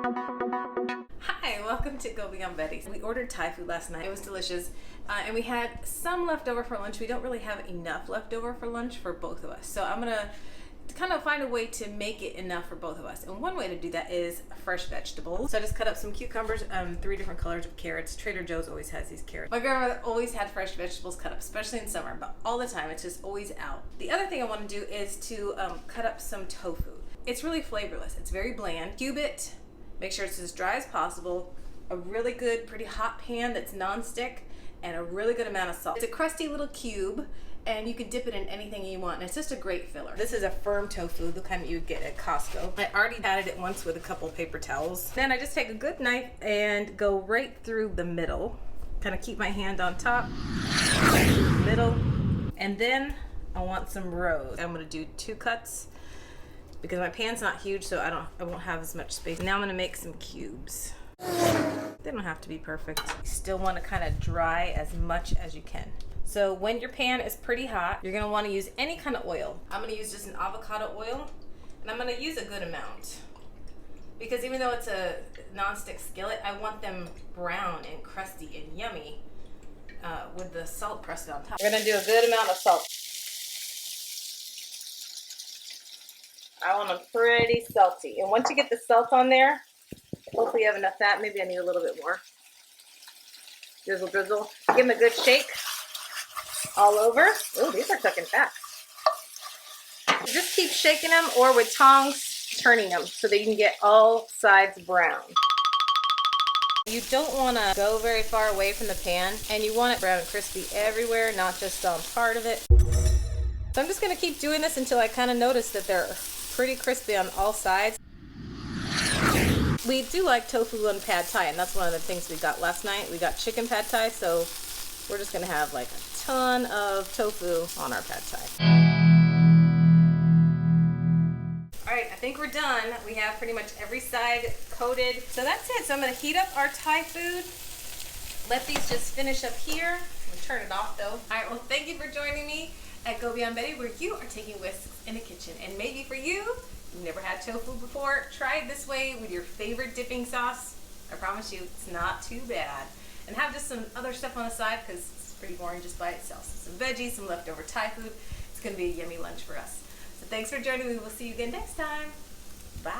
Hi, welcome to Go Beyond Betty's. We ordered Thai food last night. It was delicious. And we had some left over for lunch. We don't really have enough left over for lunch for both of us. So I'm gonna kind of find a way to make it enough for both of us. And one way to do that is fresh vegetables. So I just cut up some cucumbers, 3 different colors of carrots. Trader Joe's always has these carrots. My grandmother always had fresh vegetables cut up, especially in summer, but all the time, it's just always out. The other thing I want to do is to cut up some tofu. It's really flavorless. It's very bland. Cube it, make sure it's as dry as possible, a really good, pretty hot pan that's non-stick, and a really good amount of salt. It's a crusty little cube, and you can dip it in anything you want, and it's just a great filler. This is a firm tofu, the kind that you would get at Costco. I already patted it once with a couple paper towels. Then I just take a good knife and go right through the middle. Kind of keep my hand on top, middle, and then I want some rows. I'm gonna do 2 cuts because my pan's not huge, so I won't have as much space. Now I'm gonna make some cubes. They don't have to be perfect. You still want to kind of dry as much as you can. So when your pan is pretty hot, you're gonna want to use any kind of oil. I'm gonna use just an avocado oil, and I'm gonna use a good amount. Because even though it's a non-stick skillet, I want them brown and crusty and yummy with the salt pressed on top. We're gonna do a good amount of salt. I want them pretty salty. And once you get the salt on there, hopefully you have enough fat. Maybe I need a little bit more. Drizzle, drizzle. Give them a good shake all over. Oh, these are cooking fast. Just keep shaking them, or with tongs, turning them so that you can get all sides brown. You don't want to go very far away from the pan, and you want it brown and crispy everywhere, not just on part of it. So I'm just going to keep doing this until I kind of notice that they're pretty crispy on all sides. We do like tofu and pad thai, and that's one of the things we got last night. We got chicken pad thai, so we're just gonna have like a ton of tofu on our pad thai. All right, I think we're done. We have pretty much every side coated. So that's it. So I'm gonna heat up our Thai food. Let these just finish up here. We'll turn it off though. All right, well, thank you for joining me at Go Beyond Betty, where you are taking risks in the kitchen. And maybe for you, you've never had tofu before, try it this way with your favorite dipping sauce. I promise you, it's not too bad. And have just some other stuff on the side because it's pretty boring just by itself. So some veggies, some leftover Thai food. It's gonna be a yummy lunch for us. So thanks for joining me. We'll see you again next time. Bye.